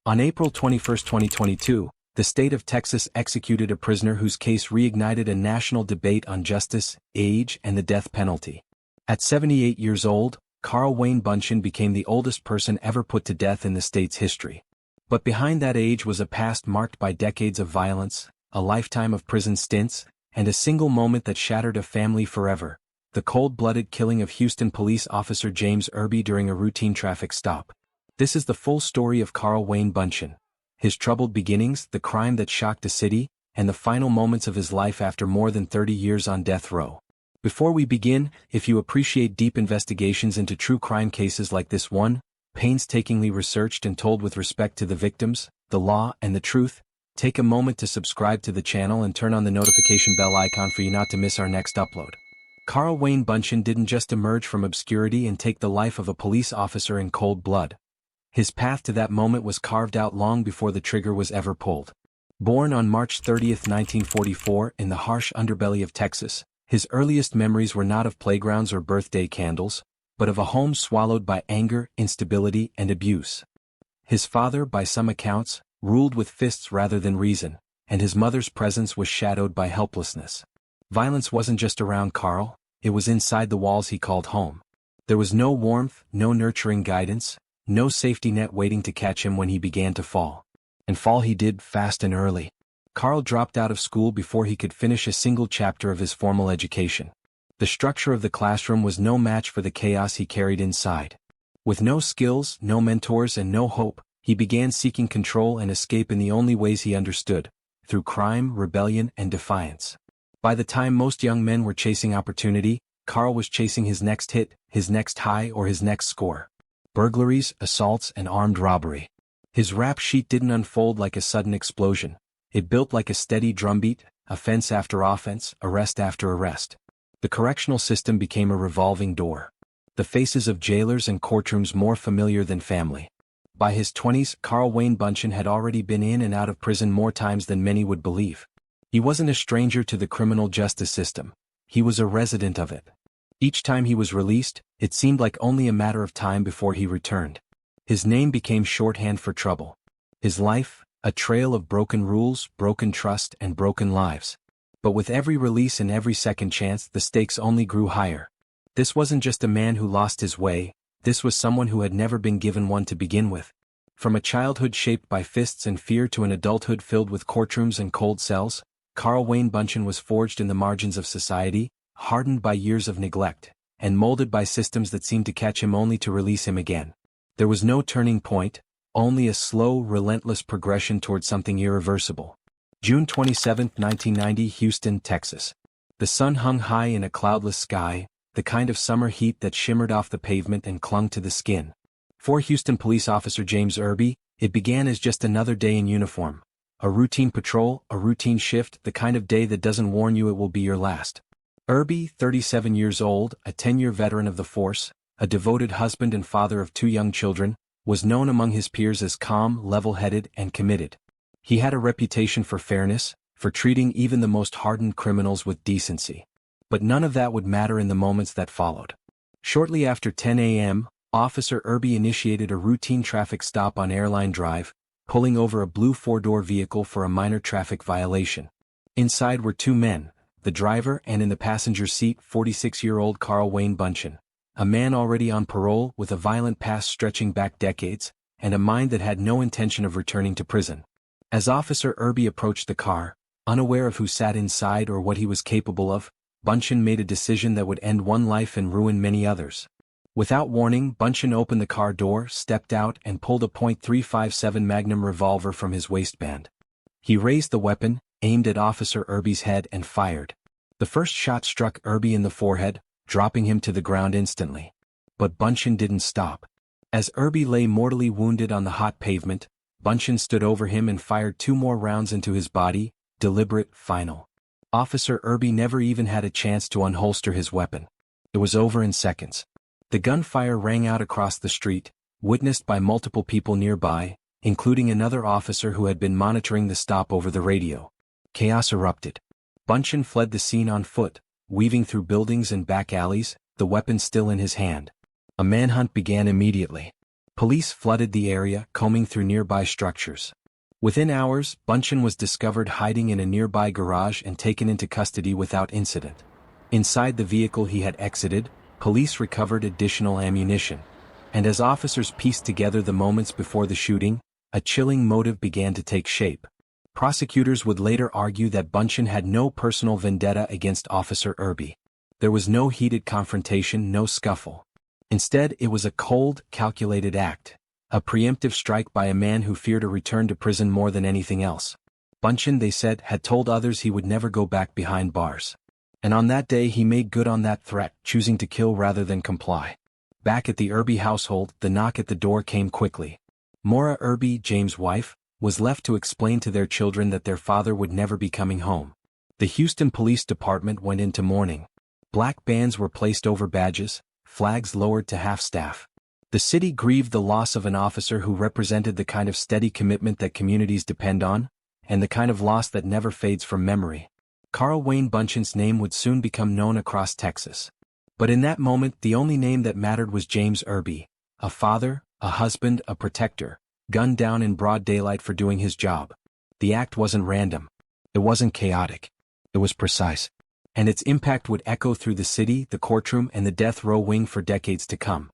On April 21, 2022, the state of Texas executed a prisoner whose case reignited a national debate on justice, age, and the death penalty. At 78 years old, Wayne Buntion became the oldest person ever put to death in the state's history. But behind that age was a past marked by decades of violence, a lifetime of prison stints, and a single moment that shattered a family forever: the cold-blooded killing of Houston Police Officer James Irby during a routine traffic stop. This is the full story of Wayne Buntion. His troubled beginnings, the crime that shocked a city, and the final moments of his life after more than 30 years on death row. Before we begin, if you appreciate deep investigations into true crime cases like this one, painstakingly researched and told with respect to the victims, the law, and the truth, take a moment to subscribe to the channel and turn on the notification bell icon for you not to miss our next upload. Wayne Buntion didn't just emerge from obscurity and take the life of a police officer in cold blood. His path to that moment was carved out long before the trigger was ever pulled. Born on March 30, 1944, in the harsh underbelly of Texas, his earliest memories were not of playgrounds or birthday candles, but of a home swallowed by anger, instability, and abuse. His father, by some accounts, ruled with fists rather than reason, and his mother's presence was shadowed by helplessness. Violence wasn't just around Carl, it was inside the walls he called home. There was no warmth, no nurturing guidance, no safety net waiting to catch him when he began to fall. And fall he did, fast and early. Carl dropped out of school before he could finish a single chapter of his formal education. The structure of the classroom was no match for the chaos he carried inside. With no skills, no mentors, and no hope, he began seeking control and escape in the only ways he understood: through crime, rebellion, and defiance. By the time most young men were chasing opportunity, Carl was chasing his next hit, his next high, or his next score. Burglaries, assaults, and armed robbery. His rap sheet didn't unfold like a sudden explosion. It built like a steady drumbeat, offense after offense, arrest after arrest. The correctional system became a revolving door. The faces of jailers and courtrooms more familiar than family. By his 20s, Wayne Buntion had already been in and out of prison more times than many would believe. He wasn't a stranger to the criminal justice system. He was a resident of it. Each time he was released, it seemed like only a matter of time before he returned. His name became shorthand for trouble. His life, a trail of broken rules, broken trust, and broken lives. But with every release and every second chance, the stakes only grew higher. This wasn't just a man who lost his way, this was someone who had never been given one to begin with. From a childhood shaped by fists and fear to an adulthood filled with courtrooms and cold cells, Wayne Buntion was forged in the margins of society, hardened by years of neglect, and molded by systems that seemed to catch him only to release him again. There was no turning point, only a slow, relentless progression toward something irreversible. June 27, 1990, Houston, Texas. The sun hung high in a cloudless sky, the kind of summer heat that shimmered off the pavement and clung to the skin. For Houston Police Officer James Irby, it began as just another day in uniform. A routine patrol, a routine shift, the kind of day that doesn't warn you it will be your last. Irby, 37 years old, a 10-year veteran of the force, a devoted husband and father of 2 young children, was known among his peers as calm, level-headed, and committed. He had a reputation for fairness, for treating even the most hardened criminals with decency. But none of that would matter in the moments that followed. Shortly after 10 a.m., Officer Irby initiated a routine traffic stop on Airline Drive, pulling over a blue 4-door vehicle for a minor traffic violation. Inside were 2 men, the driver, and in the passenger seat 46-year-old Wayne Buntion, a man already on parole with a violent past stretching back decades, and a mind that had no intention of returning to prison. As Officer Irby approached the car, unaware of who sat inside or what he was capable of, Buntion made a decision that would end one life and ruin many others. Without warning, Buntion opened the car door, stepped out, and pulled a .357 Magnum revolver from his waistband. He raised the weapon, aimed at Officer Irby's head, and fired. The first shot struck Irby in the forehead, dropping him to the ground instantly. But Buntion didn't stop. As Irby lay mortally wounded on the hot pavement, Buntion stood over him and fired 2 more rounds into his body, deliberate, final. Officer Irby never even had a chance to unholster his weapon. It was over in seconds. The gunfire rang out across the street, witnessed by multiple people nearby, including another officer who had been monitoring the stop over the radio. Chaos erupted. Buntion fled the scene on foot, weaving through buildings and back alleys, the weapon still in his hand. A manhunt began immediately. Police flooded the area, combing through nearby structures. Within hours, Buntion was discovered hiding in a nearby garage and taken into custody without incident. Inside the vehicle he had exited, police recovered additional ammunition. And as officers pieced together the moments before the shooting, a chilling motive began to take shape. Prosecutors would later argue that Buntion had no personal vendetta against Officer Irby. There was no heated confrontation, no scuffle. Instead, it was a cold, calculated act, a preemptive strike by a man who feared a return to prison more than anything else. Buntion, they said, had told others he would never go back behind bars. And on that day he made good on that threat, choosing to kill rather than comply. Back at the Irby household, the knock at the door came quickly. Maura Irby, James' wife, was left to explain to their children that their father would never be coming home. The Houston Police Department went into mourning. Black bands were placed over badges, flags lowered to half-staff. The city grieved the loss of an officer who represented the kind of steady commitment that communities depend on, and the kind of loss that never fades from memory. Wayne Buntion's name would soon become known across Texas. But in that moment, the only name that mattered was James Irby, a father, a husband, a protector, gunned down in broad daylight for doing his job. The act wasn't random. It wasn't chaotic. It was precise. And its impact would echo through the city, the courtroom, and the death row wing for decades to come.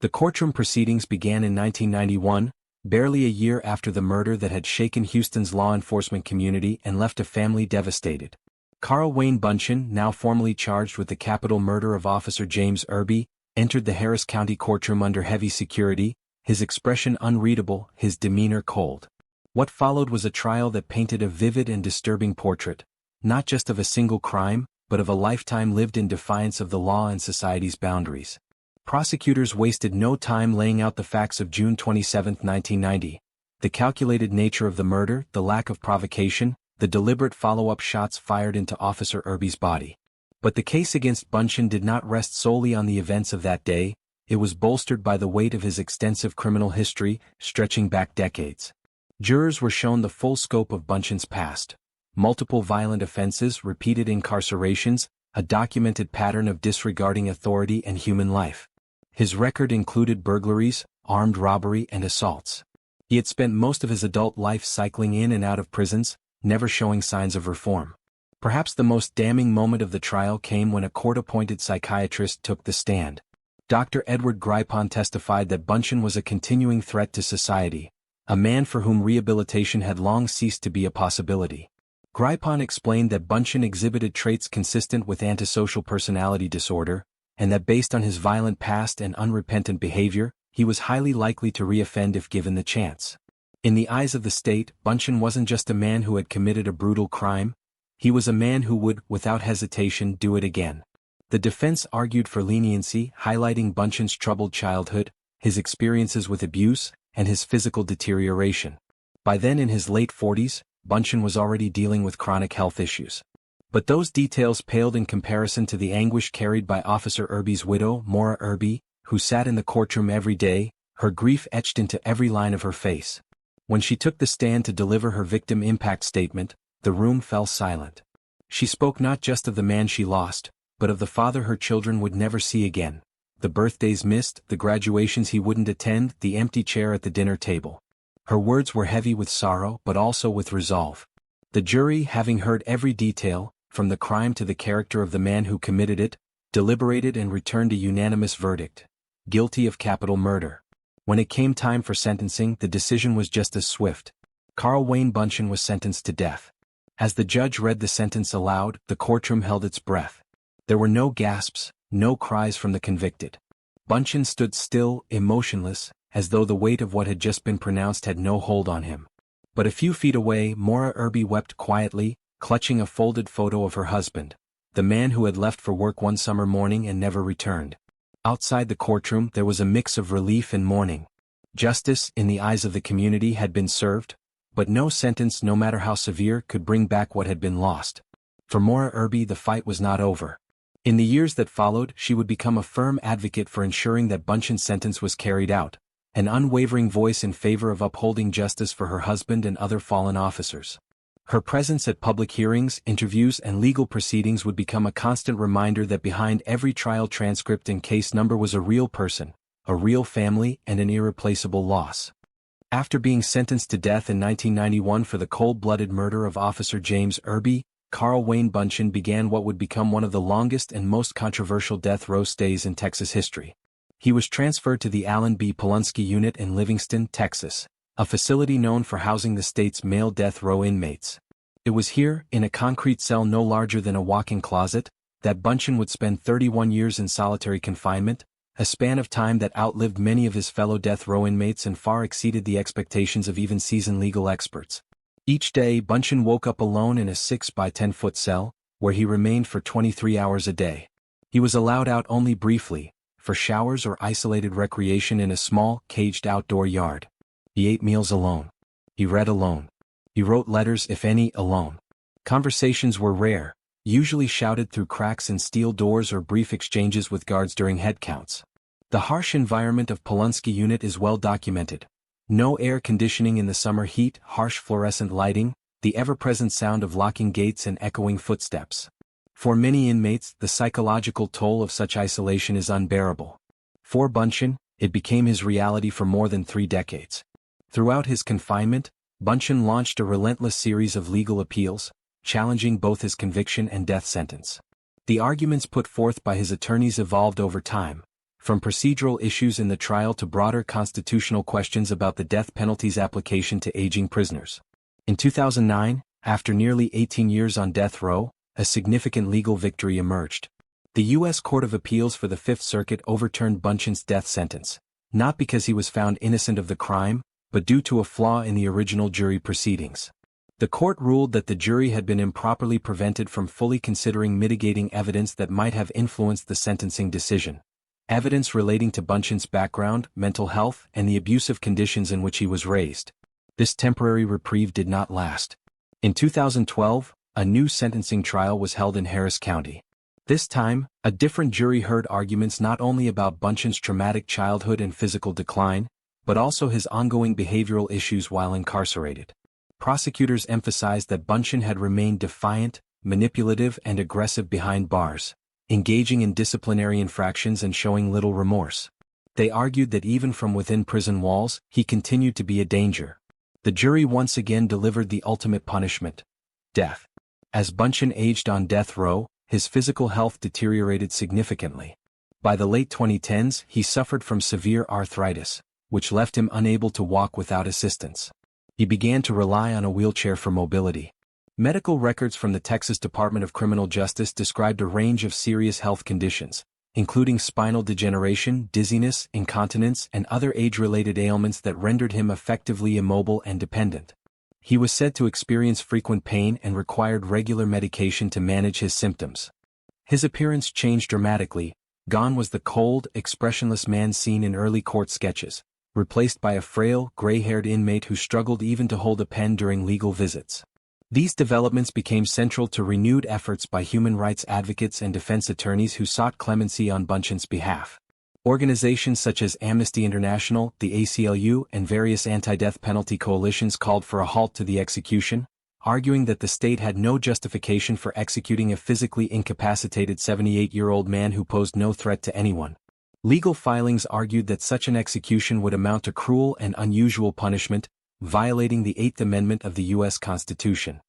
The courtroom proceedings began in 1991, barely a year after the murder that had shaken Houston's law enforcement community and left a family devastated. Wayne Buntion, now formally charged with the capital murder of Officer James Irby, entered the Harris County courtroom under heavy security, his expression unreadable, his demeanor cold. What followed was a trial that painted a vivid and disturbing portrait, not just of a single crime, but of a lifetime lived in defiance of the law and society's boundaries. Prosecutors wasted no time laying out the facts of June 27, 1990. The calculated nature of the murder, the lack of provocation, the deliberate follow-up shots fired into Officer Irby's body. But the case against Buntion did not rest solely on the events of that day. It was bolstered by the weight of his extensive criminal history, stretching back decades. Jurors were shown the full scope of Buntion's past. Multiple violent offenses, repeated incarcerations, a documented pattern of disregarding authority and human life. His record included burglaries, armed robbery, and assaults. He had spent most of his adult life cycling in and out of prisons, never showing signs of reform. Perhaps the most damning moment of the trial came when a court-appointed psychiatrist took the stand. Dr. Edward Gripon testified that Buntion was a continuing threat to society, a man for whom rehabilitation had long ceased to be a possibility. Gripon explained that Buntion exhibited traits consistent with antisocial personality disorder, and that based on his violent past and unrepentant behavior, he was highly likely to reoffend if given the chance. In the eyes of the state, Buntion wasn't just a man who had committed a brutal crime, he was a man who would, without hesitation, do it again. The defense argued for leniency, highlighting Buntion's troubled childhood, his experiences with abuse, and his physical deterioration. By then in his late 40s, Buntion was already dealing with chronic health issues. But those details paled in comparison to the anguish carried by Officer Irby's widow, Maura Irby, who sat in the courtroom every day, her grief etched into every line of her face. When she took the stand to deliver her victim impact statement, the room fell silent. She spoke not just of the man she lost, but of the father her children would never see again, the birthdays missed, the graduations he wouldn't attend, the empty chair at the dinner table. Her words were heavy with sorrow but also with resolve. The jury, having heard every detail, from the crime to the character of the man who committed it, deliberated and returned a unanimous verdict: guilty of capital murder. When it came time for sentencing, the decision was just as swift. Wayne Buntion was sentenced to death. As the judge read the sentence aloud, the courtroom held its breath. There were no gasps, no cries from the convicted. Buntion stood still, emotionless, as though the weight of what had just been pronounced had no hold on him. But a few feet away, Maura Irby wept quietly, clutching a folded photo of her husband, the man who had left for work one summer morning and never returned. Outside the courtroom there was a mix of relief and mourning. Justice, in the eyes of the community, had been served, but no sentence, no matter how severe, could bring back what had been lost. For Maura Irby, the fight was not over. In the years that followed, she would become a firm advocate for ensuring that Buntion's sentence was carried out, an unwavering voice in favor of upholding justice for her husband and other fallen officers. Her presence at public hearings, interviews, and legal proceedings would become a constant reminder that behind every trial transcript and case number was a real person, a real family and an irreplaceable loss. After being sentenced to death in 1991 for the cold-blooded murder of Officer James Irby, Wayne Buntion began what would become one of the longest and most controversial death row stays in Texas history. He was transferred to the Allen B. Polunsky Unit in Livingston, Texas, a facility known for housing the state's male death row inmates. It was here, in a concrete cell no larger than a walk-in closet, that Buntion would spend 31 years in solitary confinement, a span of time that outlived many of his fellow death row inmates and far exceeded the expectations of even seasoned legal experts. Each day Buntion woke up alone in a 6 by 10-foot cell, where he remained for 23 hours a day. He was allowed out only briefly, for showers or isolated recreation in a small, caged outdoor yard. He ate meals alone. He read alone. He wrote letters, if any, alone. Conversations were rare, usually shouted through cracks in steel doors or brief exchanges with guards during head counts. The harsh environment of Polunsky Unit is well documented. No air conditioning in the summer heat, harsh fluorescent lighting, the ever-present sound of locking gates and echoing footsteps. For many inmates, the psychological toll of such isolation is unbearable. For Buntion, it became his reality for more than 3 decades. Throughout his confinement, Buntion launched a relentless series of legal appeals, challenging both his conviction and death sentence. The arguments put forth by his attorneys evolved over time, from procedural issues in the trial to broader constitutional questions about the death penalty's application to aging prisoners. In 2009, after nearly 18 years on death row, a significant legal victory emerged. The U.S. Court of Appeals for the Fifth Circuit overturned Buntion's death sentence, not because he was found innocent of the crime, but due to a flaw in the original jury proceedings. The court ruled that the jury had been improperly prevented from fully considering mitigating evidence that might have influenced the sentencing decision. Evidence relating to Buntion's background, mental health, and the abusive conditions in which he was raised. This temporary reprieve did not last. In 2012, a new sentencing trial was held in Harris County. This time, a different jury heard arguments not only about Buntion's traumatic childhood and physical decline, but also his ongoing behavioral issues while incarcerated. Prosecutors emphasized that Buntion had remained defiant, manipulative, and aggressive behind bars, engaging in disciplinary infractions and showing little remorse. They argued that even from within prison walls, he continued to be a danger. The jury once again delivered the ultimate punishment: death. As Buntion aged on death row, his physical health deteriorated significantly. By the late 2010s, he suffered from severe arthritis, which left him unable to walk without assistance. He began to rely on a wheelchair for mobility. Medical records from the Texas Department of Criminal Justice described a range of serious health conditions, including spinal degeneration, dizziness, incontinence, and other age-related ailments that rendered him effectively immobile and dependent. He was said to experience frequent pain and required regular medication to manage his symptoms. His appearance changed dramatically. Gone was the cold, expressionless man seen in early court sketches, replaced by a frail, gray-haired inmate who struggled even to hold a pen during legal visits. These developments became central to renewed efforts by human rights advocates and defense attorneys who sought clemency on Buntion's behalf. Organizations such as Amnesty International, the ACLU, and various anti-death penalty coalitions called for a halt to the execution, arguing that the state had no justification for executing a physically incapacitated 78-year-old man who posed no threat to anyone. Legal filings argued that such an execution would amount to cruel and unusual punishment, violating the Eighth Amendment of the U.S. Constitution.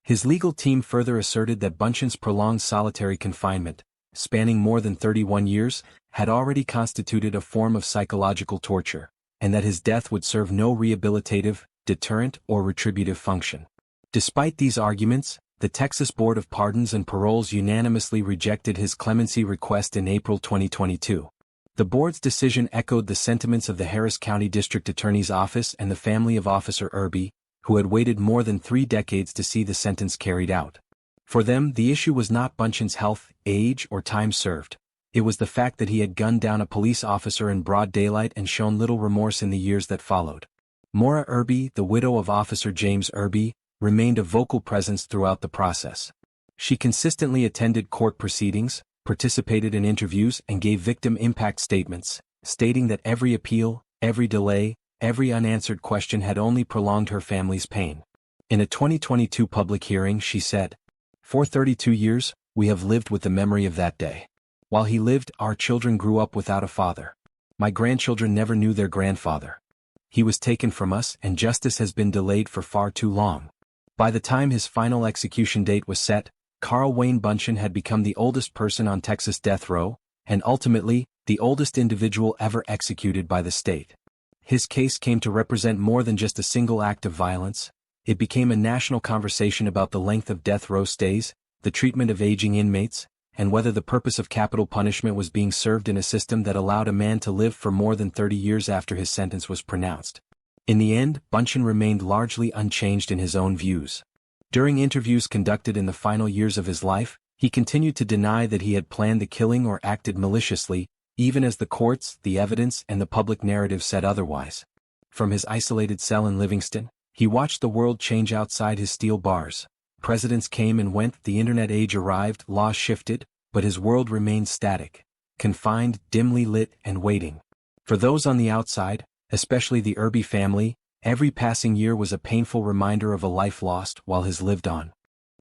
His legal team further asserted that Buntion's prolonged solitary confinement, spanning more than 31 years, had already constituted a form of psychological torture, and that his death would serve no rehabilitative, deterrent, or retributive function. Despite these arguments, the Texas Board of Pardons and Paroles unanimously rejected his clemency request in April 2022. The board's decision echoed the sentiments of the Harris County District Attorney's Office and the family of Officer Irby, who had waited more than 3 decades to see the sentence carried out. For them, the issue was not Buntion's health, age, or time served. It was the fact that he had gunned down a police officer in broad daylight and shown little remorse in the years that followed. Maura Irby, the widow of Officer James Irby, remained a vocal presence throughout the process. She consistently attended court proceedings, participated in interviews, and gave victim impact statements, stating that every appeal, every delay, every unanswered question had only prolonged her family's pain. In a 2022 public hearing, she said, "For 32 years, we have lived with the memory of that day. While he lived, our children grew up without a father. My grandchildren never knew their grandfather. He was taken from us and justice has been delayed for far too long. By the time his final execution date was set, Carl Wayne Buntion had become the oldest person on Texas death row, and ultimately, the oldest individual ever executed by the state. His case came to represent more than just a single act of violence. It became a national conversation about the length of death row stays, the treatment of aging inmates, and whether the purpose of capital punishment was being served in a system that allowed a man to live for more than 30 years after his sentence was pronounced. In the end, Buntion remained largely unchanged in his own views. During interviews conducted in the final years of his life, he continued to deny that he had planned the killing or acted maliciously, even as the courts, the evidence, and the public narrative said otherwise. From his isolated cell in Livingston, he watched the world change outside his steel bars. Presidents came and went, the internet age arrived, laws shifted, but his world remained static, confined, dimly lit, and waiting. For those on the outside, especially the Irby family, every passing year was a painful reminder of a life lost while his lived on.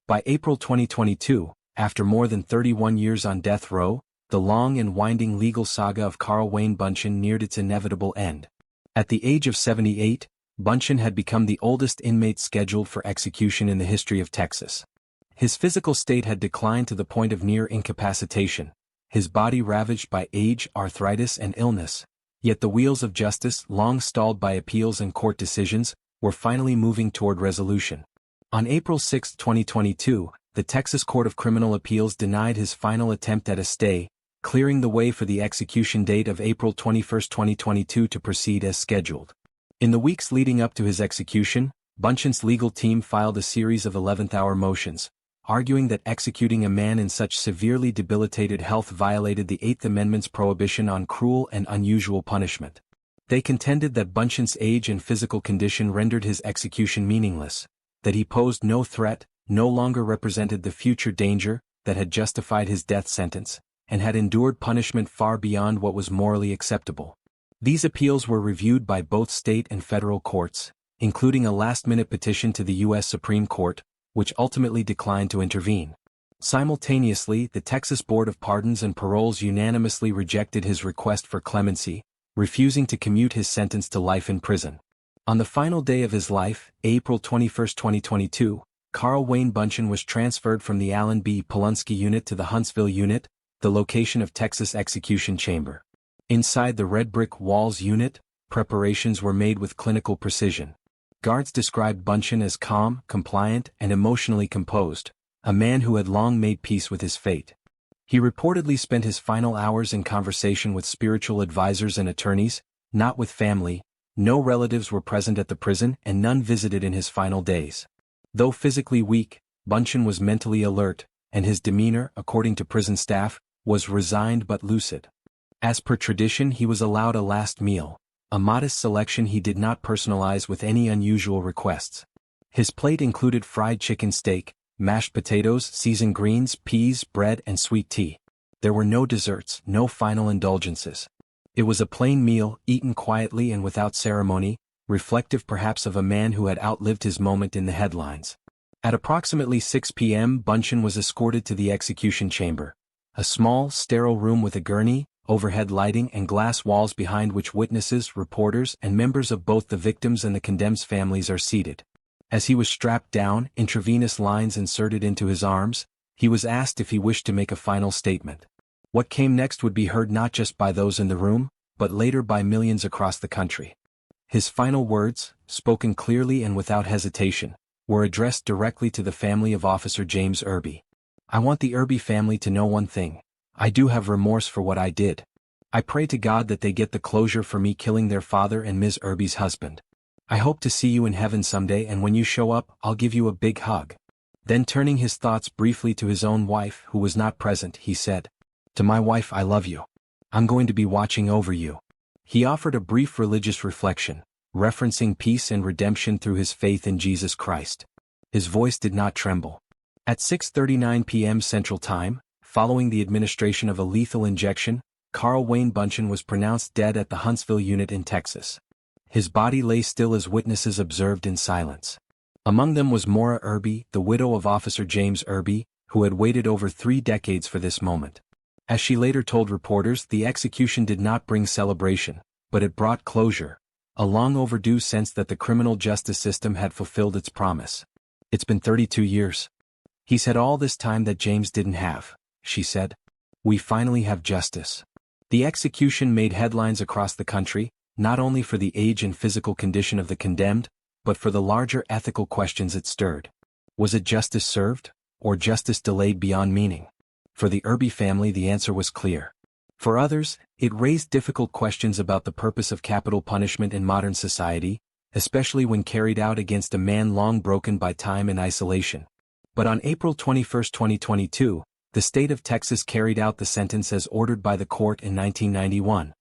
By April 2022, after more than 31 years on death row, the long and winding legal saga of Carl Wayne Buntion neared its inevitable end. At the age of 78, Buntion had become the oldest inmate scheduled for execution in the history of Texas. His physical state had declined to the point of near incapacitation, his body ravaged by age, arthritis, and illness. Yet the wheels of justice, long stalled by appeals and court decisions, were finally moving toward resolution. On April 6, 2022, the Texas Court of Criminal Appeals denied his final attempt at a stay, clearing the way for the execution date of April 21, 2022 to proceed as scheduled. In the weeks leading up to his execution, Buntion's legal team filed a series of 11th-hour motions, arguing that executing a man in such severely debilitated health violated the Eighth Amendment's prohibition on cruel and unusual punishment. They contended that Buntion's age and physical condition rendered his execution meaningless, that he posed no threat, no longer represented the future danger that had justified his death sentence, and had endured punishment far beyond what was morally acceptable. These appeals were reviewed by both state and federal courts, including a last-minute petition to the U.S. Supreme Court, which ultimately declined to intervene. Simultaneously, the Texas Board of Pardons and Paroles unanimously rejected his request for clemency, refusing to commute his sentence to life in prison. On the final day of his life, April 21, 2022, Carl Wayne Buntion was transferred from the Allen B. Polunsky Unit to the Huntsville Unit, the location of Texas Execution Chamber. Inside the red brick walls unit, preparations were made with clinical precision. Guards described Buntion as calm, compliant, and emotionally composed, a man who had long made peace with his fate. He reportedly spent his final hours in conversation with spiritual advisors and attorneys, not with family. No relatives were present at the prison and none visited in his final days. Though physically weak, Buntion was mentally alert, and his demeanor, according to prison staff, was resigned but lucid. As per tradition, he was allowed a last meal, a modest selection he did not personalize with any unusual requests. His plate included fried chicken steak, mashed potatoes, seasoned greens, peas, bread, and sweet tea. There were no desserts, no final indulgences. It was a plain meal, eaten quietly and without ceremony, reflective perhaps of a man who had outlived his moment in the headlines. At approximately 6 p.m., Buntion was escorted to the execution chamber, a small, sterile room with a gurney, overhead lighting, and glass walls behind which witnesses, reporters, and members of both the victims and the condemned's families are seated. As he was strapped down, intravenous lines inserted into his arms, he was asked if he wished to make a final statement. What came next would be heard not just by those in the room, but later by millions across the country. His final words, spoken clearly and without hesitation, were addressed directly to the family of Officer James Irby. I want the Irby family to know one thing. I do have remorse for what I did. I pray to God that they get the closure for me killing their father and Ms. Irby's husband. I hope to see you in heaven someday, and when you show up, I'll give you a big hug. Then turning his thoughts briefly to his own wife, who was not present, he said, "To my wife, I love you. I'm going to be watching over you." He offered a brief religious reflection, referencing peace and redemption through his faith in Jesus Christ. His voice did not tremble. At 6:39 p.m. Central Time, following the administration of a lethal injection, Carl Wayne Buntion was pronounced dead at the Huntsville Unit in Texas. His body lay still as witnesses observed in silence. Among them was Maura Irby, the widow of Officer James Irby, who had waited over 3 decades for this moment. As she later told reporters, the execution did not bring celebration, but it brought closure, a long overdue sense that the criminal justice system had fulfilled its promise. It's been 32 years. He's had all this time that James didn't have, she said. We finally have justice. The execution made headlines across the country, not only for the age and physical condition of the condemned, but for the larger ethical questions it stirred. Was it justice served, or justice delayed beyond meaning? For the Irby family, the answer was clear. For others, it raised difficult questions about the purpose of capital punishment in modern society, especially when carried out against a man long broken by time and isolation. But on April 21, 2022, the state of Texas carried out the sentence as ordered by the court in 1991.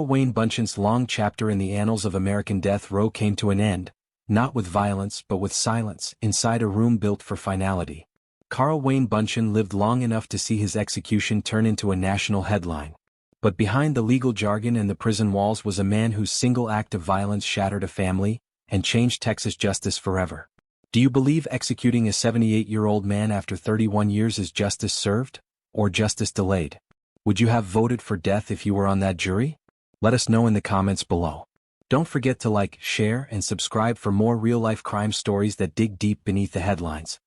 Wayne Buntion's long chapter in the annals of American death row came to an end, not with violence but with silence, inside a room built for finality. Wayne Buntion lived long enough to see his execution turn into a national headline. But behind the legal jargon and the prison walls was a man whose single act of violence shattered a family and changed Texas justice forever. Do you believe executing a 78-year-old man after 31 years is justice served, or justice delayed? Would you have voted for death if you were on that jury? Let us know in the comments below. Don't forget to like, share, and subscribe for more real-life crime stories that dig deep beneath the headlines.